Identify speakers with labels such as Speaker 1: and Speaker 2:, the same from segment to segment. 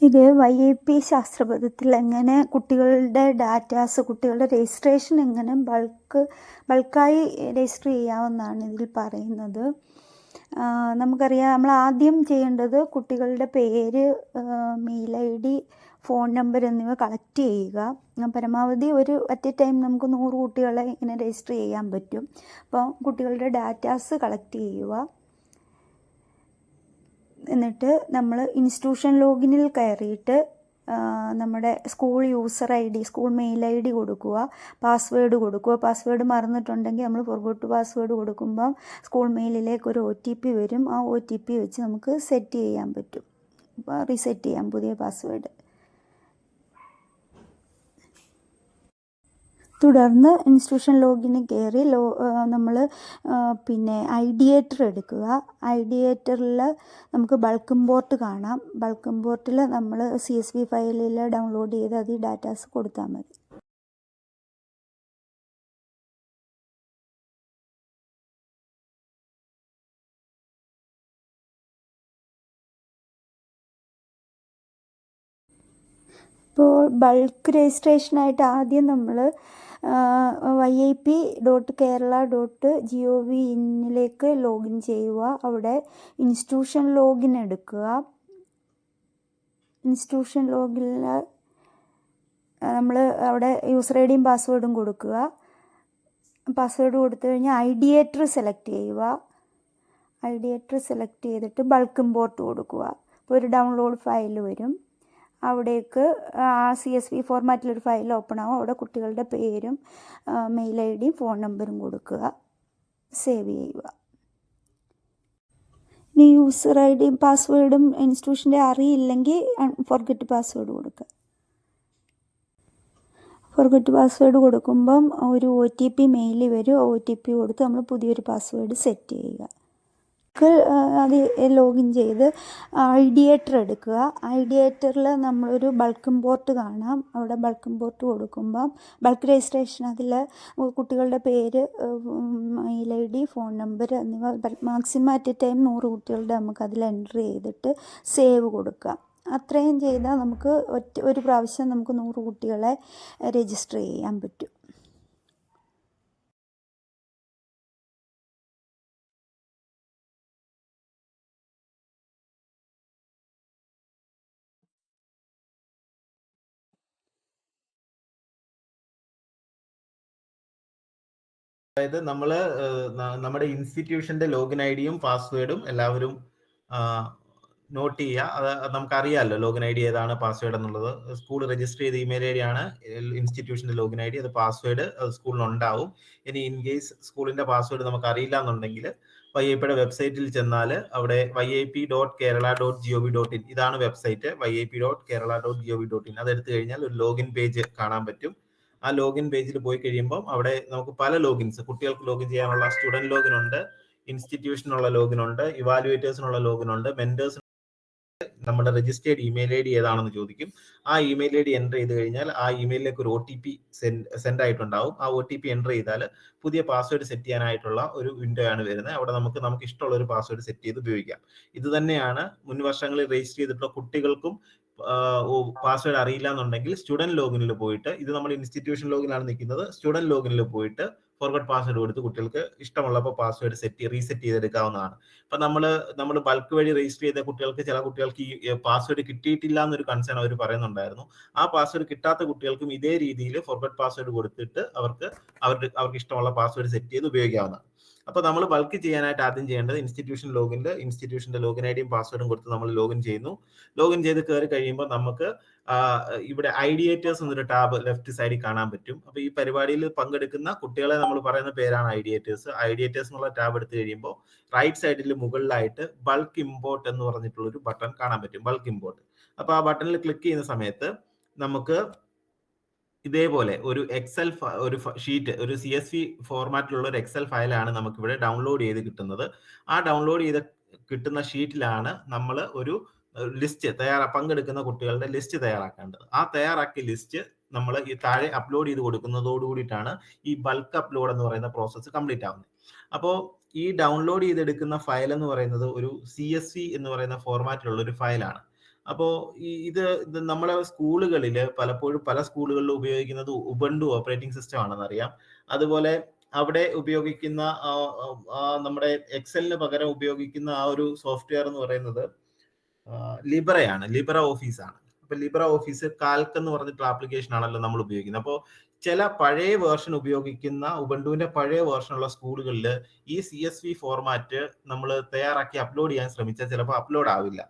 Speaker 1: ഇത് YAP ശാസ്ത്രപഥത്തിൽ എങ്ങനെ കുട്ടികളുടെ ഡാറ്റാസ്, കുട്ടികളുടെ രജിസ്ട്രേഷൻ എങ്ങനെ ബൾക്കായി രജിസ്റ്റർ ചെയ്യാമെന്നാണ് ഇതിൽ പറയുന്നത്. നമുക്കറിയാം, നമ്മൾ ആദ്യം ചെയ്യേണ്ടത് കുട്ടികളുടെ പേര്, മെയിൽ ID, ഫോൺ നമ്പർ എന്നിവ കളക്ട് ചെയ്യുക. പരമാവധി അറ്റ് എ ടൈം നമുക്ക് 100 കുട്ടികളെ ഇങ്ങനെ രജിസ്റ്റർ ചെയ്യാൻ പറ്റും. അപ്പോൾ കുട്ടികളുടെ ഡാറ്റാസ് കളക്ട് ചെയ്യുക. എന്നിട്ട് നമ്മൾ ഇൻസ്റ്റിറ്റ്യൂഷൻ ലോഗിനിൽ കയറിയിട്ട് നമ്മുടെ school user ID, school mail ID കൊടുക്കുക, പാസ്വേഡ് കൊടുക്കുക. പാസ്വേഡ് മറന്നിട്ടുണ്ടെങ്കിൽ നമ്മൾ ഫോർഗോട്ട് പാസ്വേഡ് കൊടുക്കുമ്പം സ്കൂൾ മെയിലിലേക്ക് ഒരു OTP വരും. ആ OTP വെച്ച് നമുക്ക് സെറ്റ് ചെയ്യാൻ പറ്റും, റീസെറ്റ് ചെയ്യാം പുതിയ പാസ്വേഡ്. തുടർന്ന് ഇൻസ്റ്റിറ്റ്യൂഷൻ ലോഗിന് കയറി നമ്മൾ ഐഡിയേറ്റർ എടുക്കുക. ഐഡിയേറ്ററിൽ നമുക്ക് ബൾക്ക് ഇമ്പോർട്ട് കാണാം. ബൾക്ക് ഇമ്പോർട്ടിൽ നമ്മൾ CSV ഫയലിൽ ഡൗൺലോഡ് ചെയ്ത് അതിൽ ഡാറ്റാസ് കൊടുത്താൽ മതി. ഇപ്പോൾ ബൾക്ക് രജിസ്ട്രേഷനായിട്ട് ആദ്യം നമ്മൾ yap.kerala.gov.in ലോഗിൻ ചെയ്യുക. അവിടെ ഇൻസ്റ്റിറ്റ്യൂഷൻ ലോഗിൻ എടുക്കുക. ഇൻസ്റ്റിറ്റ്യൂഷൻ ലോഗിനിൽ നമ്മൾ അവിടെ യൂസർ IDയും പാസ്വേഡും കൊടുക്കുക. പാസ്വേഡ് കൊടുത്തു കഴിഞ്ഞാൽ ഐഡിയേറ്റർ സെലക്ട് ചെയ്യുക. ഐഡിയേറ്റർ സെലക്ട് ചെയ്തിട്ട് ബൾക്ക് ഇമ്പോർട്ട് കൊടുക്കുക. അപ്പോൾ ഒരു ഡൗൺലോഡ് ഫയൽ വരും. അവിടേക്ക് CSV ഫോർമാറ്റിലൊരു ഫയൽ ഓപ്പൺ ആവും. അവിടെ കുട്ടികളുടെ പേരും മെയിൽ IDയും ഫോൺ നമ്പറും കൊടുക്കുക. സേവ് ചെയ്യുക. ഇനി യൂസർ IDയും പാസ്വേഡും ഇൻസ്റ്റിറ്റ്യൂഷൻ്റെ അറിയില്ലെങ്കിൽ ഫോർഗെറ്റ് പാസ്വേഡ് കൊടുക്കുക. ഫോർഗെറ്റ് പാസ്വേഡ് കൊടുക്കുമ്പം ഒരു OTP മെയിൽ വരും. OTP കൊടുത്ത് നമ്മൾ പുതിയൊരു പാസ്വേഡ് സെറ്റ് ചെയ്യുക. അത് ലോഗിൻ ചെയ്ത് ഐഡിയേറ്റർ എടുക്കുക. ഐഡിയേറ്ററിൽ നമ്മളൊരു ബൾക്ക് ഇമ്പോർട്ട് കാണാം. അവിടെ ബൾക്ക് ഇമ്പോർട്ട് കൊടുക്കുമ്പം ബൾക്ക് രജിസ്ട്രേഷൻ, അതിൽ കുട്ടികളുടെ പേര്, മെയിൽ ID, ഫോൺ നമ്പർ എന്നിവ മാക്സിമം അറ്റ് എ ടൈം 100 കുട്ടികളുടെ നമുക്ക് അതിൽ എൻ്റർ ചെയ്തിട്ട് സേവ് കൊടുക്കുക. അത്രയും ചെയ്താൽ നമുക്ക് ഒരു പ്രാവശ്യം നമുക്ക് 100 കുട്ടികളെ രജിസ്റ്റർ ചെയ്യാൻ പറ്റും.
Speaker 2: അതായത് നമ്മുടെ ഇൻസ്റ്റിറ്റ്യൂഷന്റെ ലോഗിൻ IDയും പാസ്വേഡും എല്ലാവരും നോട്ട് ചെയ്യുക. അത് നമുക്കറിയാമല്ലോ ലോഗിൻ ID ഏതാണ്, പാസ്വേഡ് എന്നുള്ളത്. സ്കൂൾ രജിസ്റ്റർ ചെയ്ത ഇമെയിൽ ID ആണ് ഇൻസ്റ്റിറ്റ്യൂഷന്റെ ലോഗിൻ ID. അത് പാസ്വേഡ് സ്കൂളിന് ഉണ്ടാവും. ഇനി ഇൻ കേസ് സ്കൂളിന്റെ പാസ്വേഡ് നമുക്ക് അറിയില്ല എന്നുണ്ടെങ്കിൽ YAPയുടെ വെബ്സൈറ്റിൽ ചെന്നാൽ അവിടെ yap.kerala.gov.in ഇതാണ് വെബ്സൈറ്റ്. yap.kerala.gov.in അതെടുത്തു കഴിഞ്ഞാൽ ഒരു ലോഗിൻ പേജ് കാണാൻ പറ്റും. ആ ലോഗിൻ പേജിൽ പോയി കഴിയുമ്പോൾ അവിടെ നമുക്ക് പല ലോഗിൻസ്, കുട്ടികൾക്ക് ലോഗിൻ ചെയ്യാനുള്ള സ്റ്റുഡന്റ് ലോഗിൻ ഉണ്ട്, ഇൻസ്റ്റിറ്റ്യൂഷനുള്ള ലോഗിൻ ഉണ്ട്, ഇവാലുവേറ്റേഴ്സിനുള്ള ലോഗിൻ ഉണ്ട്, മെന്റേഴ്സ്. നമ്മുടെ രജിസ്റ്റേർഡ് ഇമെയിൽ ID ഏതാണെന്ന് ചോദിക്കും. ആ ഇമെയിൽ ID എൻ്റർ ചെയ്ത് കഴിഞ്ഞാൽ ആ ഇമെയിലിലേക്ക് ഒരു OTP സെൻഡ് ആയിട്ടുണ്ടാവും. ആ OTP എൻ്റർ ചെയ്താൽ പുതിയ പാസ്വേഡ് സെറ്റ് ചെയ്യാനായിട്ടുള്ള ഒരു വിൻഡോ ആണ് വരുന്നത്. അവിടെ നമുക്ക് ഇഷ്ടമുള്ള ഒരു പാസ്വേഡ് സെറ്റ് ചെയ്ത് ഉപയോഗിക്കാം. ഇത് തന്നെയാണ് മുൻ വർഷങ്ങളിൽ രജിസ്റ്റർ ചെയ്തിട്ടുള്ള കുട്ടികൾക്കും പാസ്വേഡ് അറിയില്ല എന്നുണ്ടെങ്കിൽ സ്റ്റുഡന്റ് ലോഗിനിൽ പോയിട്ട്, ഇത് നമ്മൾ ഇൻസ്റ്റിറ്റ്യൂഷൻ ലോഗിനാണ് നിൽക്കുന്നത്, സ്റ്റുഡന്റ് ലോഗിനിൽ പോയിട്ട് ഫോർഗോട്ട് പാസ്വേഡ് കൊടുത്ത് കുട്ടികൾക്ക് ഇഷ്ടമുള്ളപ്പോൾ പാസ്വേഡ് റീസെറ്റ് ചെയ്തെടുക്കാവുന്നതാണ്. ഇപ്പൊ നമ്മൾ ബൾക്ക് വഴി രജിസ്റ്റർ ചെയ്ത കുട്ടികൾക്ക്, ചില കുട്ടികൾക്ക് ഈ പാസ്വേഡ് കിട്ടിയിട്ടില്ല എന്നൊരു കൺസേൺ അവർ പറയുന്നുണ്ടായിരുന്നു. ആ പാസ്വേഡ് കിട്ടാത്ത കുട്ടികൾക്കും ഇതേ രീതിയിൽ ഫോർഗോട്ട് പാസ്വേഡ് കൊടുത്തിട്ട് അവർക്ക് ഇഷ്ടമുള്ള പാസ്വേഡ് സെറ്റ് ചെയ്ത് ഉപയോഗിക്കാവുന്നതാണ്. അപ്പൊ നമ്മൾ ബൾക്ക് ചെയ്യാനായിട്ട് ആദ്യം ചെയ്യേണ്ടത് ഇൻസ്റ്റിറ്റ്യൂഷന്റെ ലോഗിൻ IDയും പാസ്വേഡും കൊടുത്ത് നമ്മൾ ലോഗിൻ ചെയ്യുന്നു. ലോഗിൻ ചെയ്ത് കയറി കഴിയുമ്പോൾ നമുക്ക് ഇവിടെ ഐഡിയേറ്റേഴ്സ് എന്നൊരു ടാബ് ലെഫ്റ്റ് സൈഡിൽ കാണാൻ പറ്റും. അപ്പൊ ഈ പരിപാടിയിൽ പങ്കെടുക്കുന്ന കുട്ടികളെ നമ്മൾ പറയുന്ന പേരാണ് ഐഡിയേറ്റേഴ്സ്. ഐഡിയേറ്റേഴ്സ് എന്നുള്ള ടാബ് എടുത്തു കഴിയുമ്പോൾ റൈറ്റ് സൈഡിൽ മുകളിലായിട്ട് ബൾക്ക് ഇമ്പോർട്ട് എന്ന് പറഞ്ഞിട്ടുള്ള ഒരു ബട്ടൺ കാണാൻ പറ്റും, ബൾക്ക് ഇമ്പോർട്ട്. അപ്പൊ ആ ബട്ടണിൽ ക്ലിക്ക് ചെയ്യുന്ന സമയത്ത് നമുക്ക് ഇതേപോലെ ഒരു ഒരു ഷീറ്റ്, ഒരു CSV ഫോർമാറ്റിലുള്ള ഒരു എക്സൽ ഫയലാണ് നമുക്ക് ഇവിടെ ഡൗൺലോഡ് ചെയ്ത് കിട്ടുന്നത്. ആ ഡൗൺലോഡ് ചെയ്ത് കിട്ടുന്ന ഷീറ്റിലാണ് നമ്മൾ ഒരു ലിസ്റ്റ് പങ്കെടുക്കുന്ന കുട്ടികളുടെ ലിസ്റ്റ് തയ്യാറാക്കേണ്ടത്. ആ തയ്യാറാക്കിയ ലിസ്റ്റ് നമ്മൾ ഈ താഴെ അപ്ലോഡ് ചെയ്ത് കൊടുക്കുന്നതോടുകൂടിയിട്ടാണ് ഈ ബൾക്ക് അപ്ലോഡ് എന്ന് പറയുന്ന പ്രോസസ്സ് കംപ്ലീറ്റ് ആവുന്നത്. അപ്പോൾ ഈ ഡൗൺലോഡ് ചെയ്തെടുക്കുന്ന ഫയൽ എന്ന് പറയുന്നത് ഒരു CSV എന്ന് പറയുന്ന ഫോർമാറ്റിലുള്ള ഒരു ഫയലാണ്. അപ്പോൾ ഇത് നമ്മളെ സ്കൂളുകളിൽ പലപ്പോഴും പല സ്കൂളുകളിൽ ഉപയോഗിക്കുന്നത് ഉബുണ്ടു ഓപ്പറേറ്റിംഗ് സിസ്റ്റം ആണെന്ന് അറിയാം. അതുപോലെ അവിടെ ഉപയോഗിക്കുന്ന നമ്മുടെ എക്സലിന് പകരം ഉപയോഗിക്കുന്ന ആ ഒരു സോഫ്റ്റ്വെയർ എന്ന് പറയുന്നത് ലിബ്രയാണ്, ലിബ്ര ഓഫീസ് ആണ്. അപ്പൊ ലിബ്ര ഓഫീസ് കാൽക്ക് എന്ന് പറഞ്ഞിട്ടുള്ള ആപ്ലിക്കേഷൻ ആണല്ലോ നമ്മൾ ഉപയോഗിക്കുന്നത്. അപ്പോൾ ചില പഴയ വേർഷൻ ഉപയോഗിക്കുന്ന ഉബുണ്ടുവിന്റെ പഴയ വേർഷനുള്ള സ്കൂളുകളിൽ ഈ CSV ഫോർമാറ്റ് നമ്മൾ തയ്യാറാക്കി അപ്ലോഡ് ചെയ്യാൻ ശ്രമിച്ചാൽ ചിലപ്പോൾ അപ്ലോഡ് ആവില്ല.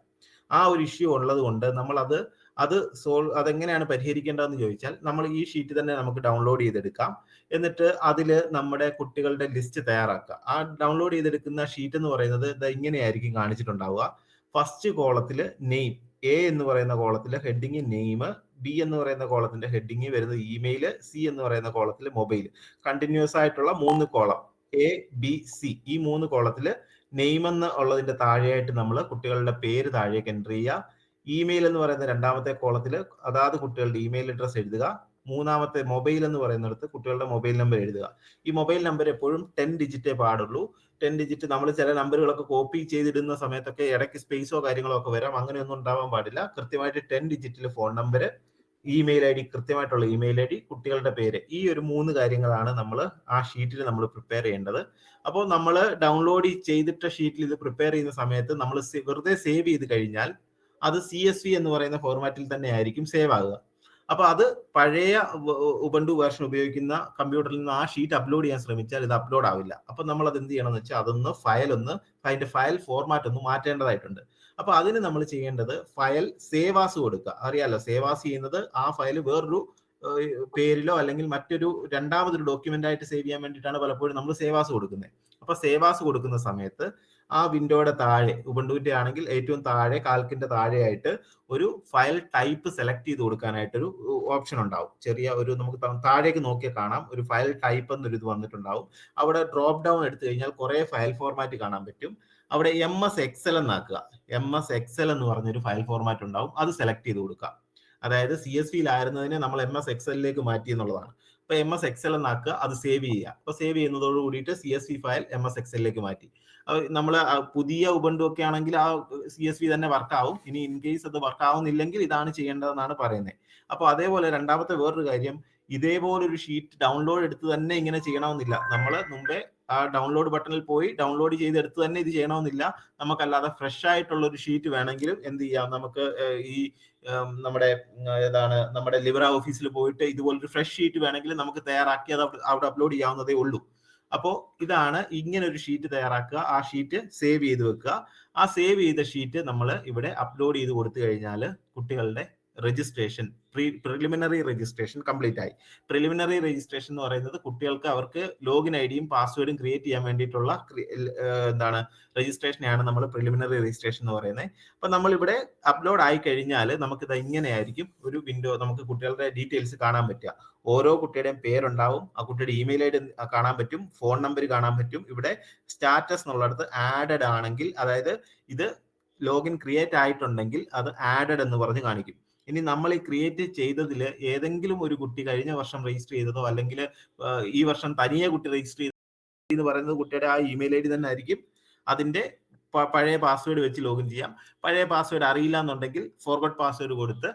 Speaker 2: ആ ഒരു ഇഷ്യൂ ഉള്ളത് കൊണ്ട് നമ്മൾ അതെങ്ങനെയാണ് പരിഹരിക്കേണ്ടതെന്ന് ചോദിച്ചാൽ, നമ്മൾ ഈ ഷീറ്റ് തന്നെ നമുക്ക് ഡൗൺലോഡ് ചെയ്തെടുക്കാം. എന്നിട്ട് അതിൽ നമ്മുടെ കുട്ടികളുടെ ലിസ്റ്റ് തയ്യാറാക്കുക. ആ ഡൗൺലോഡ് ചെയ്തെടുക്കുന്ന ഷീറ്റ് എന്ന് പറയുന്നത് ഇങ്ങനെയായിരിക്കും കാണിച്ചിട്ടുണ്ടാവുക. ഫസ്റ്റ് കോളത്തിൽ നെയിം, എ എന്ന് പറയുന്ന കോളത്തിൽ ഹെഡിങ് നെയിം, ബി എന്ന് പറയുന്ന കോളത്തിന്റെ ഹെഡിങ് വരുന്നത് ഇമെയിൽ, സി എന്ന് പറയുന്ന കോളത്തിൽ മൊബൈൽ. കണ്ടിന്യൂസ് ആയിട്ടുള്ള 3 കോളം, എ ബി സി. ഈ 3 കോളത്തിൽ നെയിം എന്ന് ഉള്ളതിന്റെ താഴെയായിട്ട് നമ്മൾ കുട്ടികളുടെ പേര് താഴേക്ക് എൻ്റർ ചെയ്യുക. ഇമെയിൽ എന്ന് പറയുന്ന രണ്ടാമത്തെ കോളത്തിൽ അതാത് കുട്ടികളുടെ ഇമെയിൽ അഡ്രസ് എഴുതുക. മൂന്നാമത്തെ മൊബൈൽ എന്ന് പറയുന്നിടത്ത് കുട്ടികളുടെ മൊബൈൽ നമ്പർ എഴുതുക. ഈ മൊബൈൽ നമ്പർ എപ്പോഴും 10 ഡിജിറ്റേ പാടുള്ളൂ. 10 ഡിജിറ്റ്. നമ്മൾ ചില നമ്പറുകളൊക്കെ കോപ്പി ചെയ്തിടുന്ന സമയത്തൊക്കെ ഇടയ്ക്ക് സ്പേസോ കാര്യങ്ങളോ ഒക്കെ വരാം. അങ്ങനെയൊന്നും ഉണ്ടാവാൻ പാടില്ല. കൃത്യമായിട്ട് 10 ഡിജിറ്റിൽ ഫോൺ നമ്പർ, ഇമെയിൽ ID, കൃത്യമായിട്ടുള്ള ഇമെയിൽ ID, കുട്ടികളുടെ പേര്. ഈ ഒരു 3 കാര്യങ്ങളാണ് നമ്മൾ ആ ഷീറ്റിൽ നമ്മൾ പ്രിപ്പയർ ചെയ്യേണ്ടത്. അപ്പോൾ നമ്മൾ ഡൗൺലോഡ് ചെയ്തിട്ട ഷീറ്റിൽ ഇത് പ്രിപ്പയർ ചെയ്യുന്ന സമയത്ത് നമ്മൾ വെറുതെ സേവ് ചെയ്ത് കഴിഞ്ഞാൽ അത് CSV എന്ന് പറയുന്ന ഫോർമാറ്റിൽ തന്നെ ആയിരിക്കും സേവ് ആകുക. അപ്പൊ അത് പഴയ ഉബുണ്ടു വേർഷൻ ഉപയോഗിക്കുന്ന കമ്പ്യൂട്ടറിൽ നിന്ന് ആ ഷീറ്റ് അപ്ലോഡ് ചെയ്യാൻ ശ്രമിച്ചാൽ ഇത് അപ്ലോഡ് ആവില്ല. അപ്പൊ നമ്മൾ അത് എന്ത് ചെയ്യണം എന്ന് വെച്ചാൽ അതിന്റെ ഫയൽ ഫോർമാറ്റ് ഒന്ന് മാറ്റേണ്ടതായിട്ടുണ്ട്. അപ്പൊ അതിന് നമ്മൾ ചെയ്യേണ്ടത് ഫയൽ സേവ് ആസ് കൊടുക്കുക. അറിയാലോ, സേവ് ആസ് ചെയ്യുന്നത് ആ ഫയൽ വേറൊരു പേരിലോ അല്ലെങ്കിൽ മറ്റൊരു രണ്ടാമതൊരു ഡോക്യുമെന്റ് ആയിട്ട് സേവ് ചെയ്യാൻ വേണ്ടിയിട്ടാണ് പലപ്പോഴും നമ്മൾ സേവ് ആസ് കൊടുക്കുന്നത്. അപ്പൊ സേവ് ആസ് കൊടുക്കുന്ന സമയത്ത് ആ വിൻഡോയുടെ താഴെ, ഉബുണ്ടുവിന്റെ ആണെങ്കിൽ ഏറ്റവും താഴെ കാൽക്കിന്റെ താഴെയായിട്ട് ഒരു ഫയൽ ടൈപ്പ് സെലക്ട് ചെയ്ത് കൊടുക്കാനായിട്ടൊരു ഓപ്ഷൻ ഉണ്ടാവും. ചെറിയ ഒരു, നമുക്ക് താഴേക്ക് നോക്കിയാൽ കാണാം, ഒരു ഫയൽ ടൈപ്പ് എന്നൊരു ഇത് വന്നിട്ടുണ്ടാവും. അവിടെ ഡ്രോപ്പ് ഡൗൺ എടുത്തു കഴിഞ്ഞാൽ കുറെ ഫയൽ ഫോർമാറ്റ് കാണാൻ പറ്റും. അവിടെ MS Excel എന്നാക്കുക. MS Excel എന്ന് പറഞ്ഞൊരു ഫയൽ ഫോർമാറ്റ് ഉണ്ടാവും. അത് സെലക്ട് ചെയ്ത് കൊടുക്കുക. അതായത് CSV-യിലായിരുന്നതിനെ നമ്മൾ MS Excelലേക്ക് മാറ്റി എന്നുള്ളതാണ്. അപ്പൊ MS Excel എന്നാക്കുക, അത് സേവ് ചെയ്യുക. അപ്പൊ സേവ് ചെയ്യുന്നതോട് കൂടിയിട്ട് CSV ഫയൽ MS Excelലേക്ക് മാറ്റി. നമ്മൾ പുതിയ ഉബുണ്ടു ഒക്കെ ആണെങ്കിൽ ആ CSV തന്നെ വർക്ക് ആവും. ഇനി ഇൻ കേസ് അത് വർക്ക് ആവുന്നില്ലെങ്കിൽ ഇതാണ് ചെയ്യേണ്ടതെന്നാണ് പറയുന്നത്. അപ്പൊ അതേപോലെ രണ്ടാമത്തെ വേറൊരു കാര്യം, ഇതേപോലൊരു ഷീറ്റ് ഡൗൺലോഡ് എടുത്ത് തന്നെ ഇങ്ങനെ ചെയ്യണമെന്നില്ല. നമ്മൾ മുമ്പേ ആ ഡൗൺലോഡ് ബട്ടണിൽ പോയി ഡൗൺലോഡ് ചെയ്തെടുത്ത് തന്നെ ഇത് ചെയ്യണമെന്നില്ല. നമുക്കല്ലാതെ ഫ്രഷ് ആയിട്ടുള്ള ഒരു ഷീറ്റ് വേണമെങ്കിലും എന്ത് ചെയ്യാം, നമുക്ക് ഈ നമ്മുടെ ലിബ്ര ഓഫീസിൽ പോയിട്ട് ഇതുപോലൊരു ഫ്രഷ് ഷീറ്റ് വേണമെങ്കിൽ നമുക്ക് തയ്യാറാക്കി അത് അവിടെ അപ്ലോഡ് ചെയ്യാവുന്നതേ ഉള്ളൂ. അപ്പോൾ ഇതാണ്, ഇങ്ങനെ ഒരു ഷീറ്റ് തയ്യാറാക്കുക, ആ ഷീറ്റ് സേവ് ചെയ്ത് വെക്കുക. ആ സേവ് ചെയ്ത ഷീറ്റ് നമ്മൾ ഇവിടെ അപ്ലോഡ് ചെയ്ത് കൊടുത്തു കഴിഞ്ഞാൽ കുട്ടികളുടെ രജിസ്ട്രേഷൻ, പ്രിലിമിനറി രജിസ്ട്രേഷൻ കംപ്ലീറ്റ് ആയി. പ്രിലിമിനറി രജിസ്ട്രേഷൻ എന്ന് പറയുന്നത് കുട്ടികൾക്ക് അവർക്ക് ലോഗിൻ ഐഡിയും പാസ്വേഡും ക്രിയേറ്റ് ചെയ്യാൻ വേണ്ടിയിട്ടുള്ള രജിസ്ട്രേഷനെയാണ് നമ്മൾ പ്രിലിമിനറി രജിസ്ട്രേഷൻ എന്ന് പറയുന്നത്. അപ്പൊ നമ്മൾ ഇവിടെ അപ്ലോഡ് ആയി കഴിഞ്ഞാൽ നമുക്കിത് ഇങ്ങനെയായിരിക്കും ഒരു വിൻഡോ, നമുക്ക് കുട്ടികളുടെ ഡീറ്റെയിൽസ് കാണാൻ പറ്റുക. ഓരോ കുട്ടിയുടെയും പേരുണ്ടാവും, ആ കുട്ടിയുടെ ഇമെയിൽ ID കാണാൻ പറ്റും, ഫോൺ നമ്പർ കാണാൻ പറ്റും. ഇവിടെ സ്റ്റാറ്റസ് എന്നുള്ളിടത്ത് ആഡഡ് ആണെങ്കിൽ, അതായത് ഇത് ലോഗിൻ ക്രിയേറ്റ് ആയിട്ടുണ്ടെങ്കിൽ അത് ആഡഡ് എന്ന് പറഞ്ഞ് കാണിക്കും. ഇനി നമ്മൾ ഈ ക്രിയേറ്റ് ചെയ്തതിൽ ഏതെങ്കിലും ഒരു കുട്ടി കഴിഞ്ഞ വർഷം രജിസ്റ്റർ ചെയ്തതോ അല്ലെങ്കിൽ ഈ വർഷം തനിയെ കുട്ടി രജിസ്റ്റർ ചെയ്തെന്ന് പറയുന്നത് കുട്ടിയുടെ ആ ഇമെയിൽ ID തന്നെ ആയിരിക്കും. അതിന്റെ പഴയ പാസ്വേഡ് വെച്ച് ലോഗിൻ ചെയ്യാം. പഴയ പാസ്വേഡ് അറിയില്ല എന്നുണ്ടെങ്കിൽ ഫോർഗോട്ട് പാസ്വേഡ് കൊടുത്ത്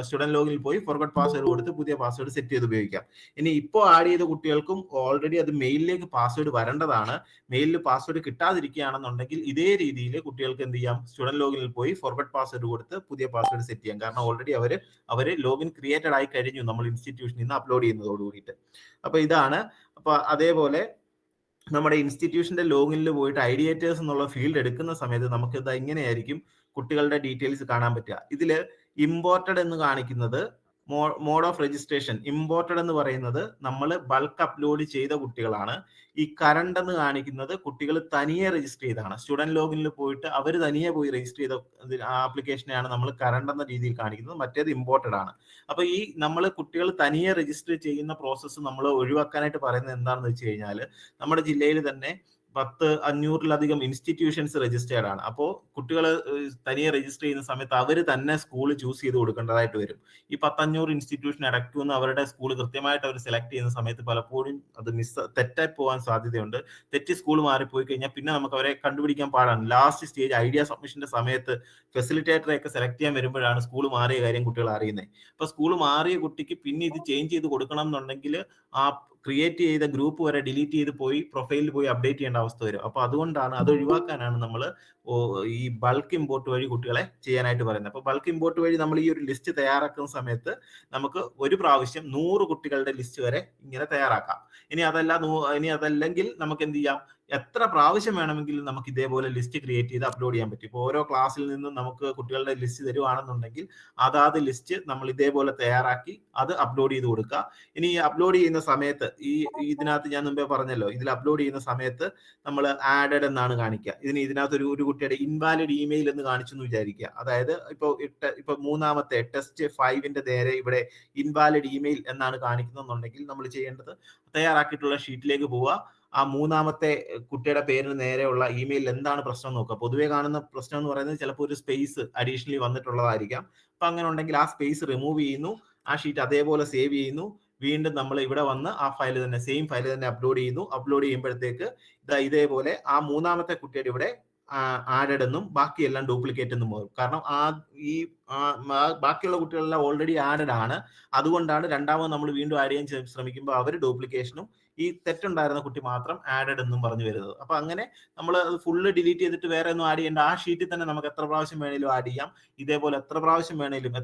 Speaker 2: സ്റ്റുഡന്റ് ലോഗിനിൽ പോയി ഫോർഗോട്ട് പാസ്വേഡ് കൊടുത്ത് പുതിയ പാസ്വേഡ് സെറ്റ് ചെയ്ത് ഉപയോഗിക്കാം. ഇനി ഇപ്പോൾ ആഡ് ചെയ്ത കുട്ടികൾക്കും ഓൾറെഡി അത് മെയിലിലേക്ക് പാസ്വേഡ് വരേണ്ടതാണ്. മെയിലിൽ പാസ്വേഡ് കിട്ടാതിരിക്കുകയാണെന്നുണ്ടെങ്കിൽ ഇതേ രീതിയിൽ കുട്ടികൾക്ക് എന്ത് ചെയ്യാം, സ്റ്റുഡന്റ് ലോഗിനിൽ പോയി ഫോർഗോട്ട് പാസ്വേഡ് കൊടുത്ത് പുതിയ പാസ്വേഡ് സെറ്റ് ചെയ്യാം. കാരണം ഓൾറെഡി അവർ ലോഗിൻ ക്രിയേറ്റഡ് ആയി കഴിഞ്ഞു നമ്മൾ ഇൻസ്റ്റിറ്റ്യൂഷനിൽ നിന്ന് അപ്ലോഡ് ചെയ്യുന്നതോട് കൂടിയിട്ട്. അപ്പൊ ഇതാണ്. അപ്പൊ അതേപോലെ നമ്മുടെ ഇൻസ്റ്റിറ്റ്യൂഷന്റെ ലോഗിനിൽ പോയിട്ട് ഐഡിയേറ്റേഴ്സ് എന്നുള്ള ഫീൽഡ് എടുക്കുന്ന സമയത്ത് നമുക്ക് ഇത് ഇങ്ങനെയായിരിക്കും കുട്ടികളുടെ ഡീറ്റെയിൽസ് കാണാൻ പറ്റുക. ഇതില് ഇമ്പോർട്ടഡ് എന്ന് കാണിക്കുന്നത് മോഡ് ഓഫ് രജിസ്ട്രേഷൻ. ഇമ്പോർട്ടഡ് എന്ന് പറയുന്നത് നമ്മൾ ബൾക്ക് അപ്ലോഡ് ചെയ്ത കുട്ടികളാണ്. ഈ കറണ്ട് എന്ന് കാണിക്കുന്നത് കുട്ടികൾ തനിയെ രജിസ്റ്റർ ചെയ്താണ്. സ്റ്റുഡന്റ് ലോഗിനിൽ പോയിട്ട് അവർ തനിയെ പോയി രജിസ്റ്റർ ചെയ്ത ആപ്ലിക്കേഷനെയാണ് നമ്മൾ കറണ്ട് എന്ന രീതിയിൽ കാണിക്കുന്നത്. മറ്റേത് ഇമ്പോർട്ടഡ് ആണ്. അപ്പൊ ഈ നമ്മൾ കുട്ടികൾ തനിയെ രജിസ്റ്റർ ചെയ്യുന്ന പ്രോസസ്സ് നമ്മൾ ഒഴിവാക്കാനായിട്ട് പറയുന്നത് എന്താണെന്ന് വെച്ച് കഴിഞ്ഞാൽ, നമ്മുടെ ജില്ലയിൽ തന്നെ 500-ലധികം ഇൻസ്റ്റിറ്റ്യൂഷൻസ് രജിസ്റ്റേർഡ് ആണ്. അപ്പോൾ കുട്ടികൾ തനിയെ രജിസ്റ്റർ ചെയ്യുന്ന സമയത്ത് അവർ തന്നെ സ്കൂൾ ചൂസ് ചെയ്ത് കൊടുക്കേണ്ടതായിട്ട് വരും. ഈ 500 ഇൻസ്റ്റിറ്റ്യൂഷൻ അടയ്ക്കുന്ന അവരുടെ സ്കൂൾ കൃത്യമായിട്ട് അവർ സെലക്ട് ചെയ്യുന്ന സമയത്ത് പലപ്പോഴും അത് തെറ്റായി പോകാൻ സാധ്യതയുണ്ട്. തെറ്റി സ്കൂൾ മാറിപ്പോയി കഴിഞ്ഞാൽ പിന്നെ നമുക്ക് അവരെ കണ്ടുപിടിക്കാൻ പാടാണ്. ലാസ്റ്റ് സ്റ്റേജ് ഐഡിയ സബ്മിഷന്റെ സമയത്ത് ഫെസിലിറ്റേറ്ററെ ഒക്കെ സെലക്ട് ചെയ്യാൻ വരുമ്പോഴാണ് സ്കൂൾ മാറിയ കാര്യം കുട്ടികൾ അറിയുന്നത്. അപ്പൊ സ്കൂൾ മാറിയ കുട്ടിക്ക് പിന്നെ ഇത് ചേഞ്ച് ചെയ്ത് കൊടുക്കണം എന്നുണ്ടെങ്കിൽ ആ ക്രിയേറ്റ് ചെയ്ത ഗ്രൂപ്പ് വരെ ഡിലീറ്റ് ചെയ്ത് പോയി പ്രൊഫൈലിൽ പോയി അപ്ഡേറ്റ് ചെയ്യേണ്ട അവസ്ഥ വരും. അപ്പൊ അതുകൊണ്ടാണ്, അത് ഒഴിവാക്കാനാണ് നമ്മൾ ഈ ബൾക്ക് ഇമ്പോർട്ട് വഴി കുട്ടികളെ ചെയ്യാനായിട്ട് പറയുന്നത്. അപ്പൊ ബൾക്ക് ഇമ്പോർട്ട് വഴി നമ്മൾ ഈ ഒരു ലിസ്റ്റ് തയ്യാറാക്കുന്ന സമയത്ത് നമുക്ക് ഒരു പ്രാവശ്യം 100 കുട്ടികളുടെ ലിസ്റ്റ് വരെ ഇങ്ങനെ തയ്യാറാക്കാം. ഇനി അതല്ലെങ്കിൽ നമുക്ക് എന്ത് ചെയ്യാം, എത്ര പ്രാവശ്യം വേണമെങ്കിലും നമുക്ക് ഇതേപോലെ ലിസ്റ്റ് ക്രിയേറ്റ് ചെയ്ത് അപ്ലോഡ് ചെയ്യാൻ പറ്റും. ഇപ്പോൾ ഓരോ ക്ലാസ്സിൽ നിന്നും നമുക്ക് കുട്ടികളുടെ ലിസ്റ്റ് തരുവാണെന്നുണ്ടെങ്കിൽ അതാത് ലിസ്റ്റ് നമ്മൾ ഇതേപോലെ തയ്യാറാക്കി അത് അപ്ലോഡ് ചെയ്ത് കൊടുക്കുക. ഇനി അപ്ലോഡ് ചെയ്യുന്ന സമയത്ത് ഇതിനകത്ത് ഞാൻ മുമ്പേ പറഞ്ഞല്ലോ, ഇതിൽ അപ്ലോഡ് ചെയ്യുന്ന സമയത്ത് നമ്മൾ ആഡഡ് എന്നാണ് കാണിക്കുക. ഇതിനകത്ത് ഒരു കുട്ടിയുടെ ഇൻവാലിഡ് ഇമെയിൽ എന്ന് കാണിച്ചു എന്ന് വിചാരിക്കുക. അതായത് ഇപ്പൊ മൂന്നാമത്തെ ടെസ്റ്റ് 5ന്റെ നേരെ ഇവിടെ ഇൻവാലിഡ് ഇമെയിൽ എന്നാണ് കാണിക്കുന്നുണ്ടെങ്കിൽ നമ്മൾ ചെയ്യേണ്ടത് തയ്യാറാക്കിയിട്ടുള്ള ഷീറ്റിലേക്ക് പോവുക. ആ മൂന്നാമത്തെ കുട്ടിയുടെ പേരിന് നേരെയുള്ള ഇമെയിൽ എന്താണ് പ്രശ്നം നോക്കുക. പൊതുവെ കാണുന്ന പ്രശ്നം എന്ന് പറയുന്നത് ചിലപ്പോൾ ഒരു സ്പേസ് അഡീഷണലി വന്നിട്ടുള്ളതായിരിക്കാം. അപ്പൊ അങ്ങനെ ഉണ്ടെങ്കിൽ ആ സ്പേസ് റിമൂവ് ചെയ്യുന്നു, ആ ഷീറ്റ് അതേപോലെ സേവ് ചെയ്യുന്നു. വീണ്ടും നമ്മൾ ഇവിടെ വന്ന് ആ ഫയൽ തന്നെ, സെയിം ഫയൽ തന്നെ അപ്ലോഡ് ചെയ്യുന്നു. അപ്ലോഡ് ചെയ്യുമ്പോഴത്തേക്ക് ഇതേപോലെ ആ മൂന്നാമത്തെ കുട്ടിയുടെ ഇവിടെ ആഡഡ് എന്നും ബാക്കിയെല്ലാം ഡ്യൂപ്ലിക്കേറ്റ് എന്നും പോകും. കാരണം ബാക്കിയുള്ള കുട്ടികളെല്ലാം ഓൾറെഡി ആഡഡ് ആണ്. അതുകൊണ്ടാണ് രണ്ടാമത് നമ്മൾ വീണ്ടും ആഡ് ചെയ്യാൻ ശ്രമിക്കുമ്പോൾ അവർ ഡ്യൂപ്ലിക്കേഷനും ഈ തെറ്റുണ്ടായിരുന്ന കുട്ടി മാത്രം ആഡഡ് എന്നും പറഞ്ഞു വരുന്നത്. അപ്പൊ അങ്ങനെ നമ്മൾ അത് ഫുള്ള് ഡിലീറ്റ് ചെയ്തിട്ട് വേറെ ഒന്നും ആഡ് ചെയ്യേണ്ട. ആ ഷീറ്റിൽ തന്നെ നമുക്ക് എത്ര പ്രാവശ്യം വേണേലും ആഡ് ചെയ്യാം. ഇതേപോലെ എത്ര പ്രാവശ്യം വേണേലും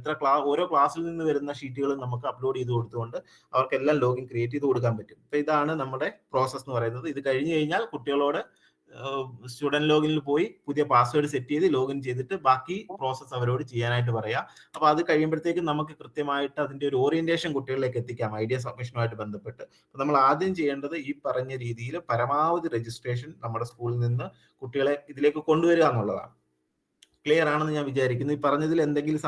Speaker 2: ഓരോ ക്ലാസ്സിൽ നിന്ന് വരുന്ന ഷീറ്റുകൾ നമുക്ക് അപ്ലോഡ് ചെയ്ത് കൊടുത്തുകൊണ്ട് അവർക്കെല്ലാം ലോഗിൻ ക്രിയേറ്റ് ചെയ്ത് കൊടുക്കാൻ പറ്റും. അപ്പൊ ഇതാണ് നമ്മുടെ പ്രോസസ് എന്ന് പറയുന്നത്. ഇത് കഴിഞ്ഞ് കഴിഞ്ഞാൽ കുട്ടികളോട് സ്റ്റുഡന്റ് ലോഗിനിൽ പോയി പുതിയ പാസ്വേഡ് സെറ്റ് ചെയ്ത് ലോഗിൻ ചെയ്തിട്ട് ബാക്കി പ്രോസസ്സ് അവരോട് ചെയ്യാനായിട്ട് പറയാം. അപ്പൊ അത് കഴിയുമ്പോഴത്തേക്കും നമുക്ക് കൃത്യമായിട്ട് അതിന്റെ ഒരു ഓറിയന്റേഷൻ കുട്ടികളിലേക്ക് എത്തിക്കാം ഐഡിയ സബ്മിഷനുമായിട്ട് ബന്ധപ്പെട്ട്. അപ്പൊ നമ്മൾ ആദ്യം ചെയ്യേണ്ടത് ഈ പറഞ്ഞ രീതിയിൽ പരമാവധി രജിസ്ട്രേഷൻ നമ്മുടെ സ്കൂളിൽ നിന്ന് കുട്ടികളെ ഇതിലേക്ക് കൊണ്ടുവരിക എന്നുള്ളതാണ്. ക്ലിയർ ആണെന്ന് ഞാൻ വിചാരിക്കുന്നു. ഈ പറഞ്ഞതിൽ എന്തെങ്കിലും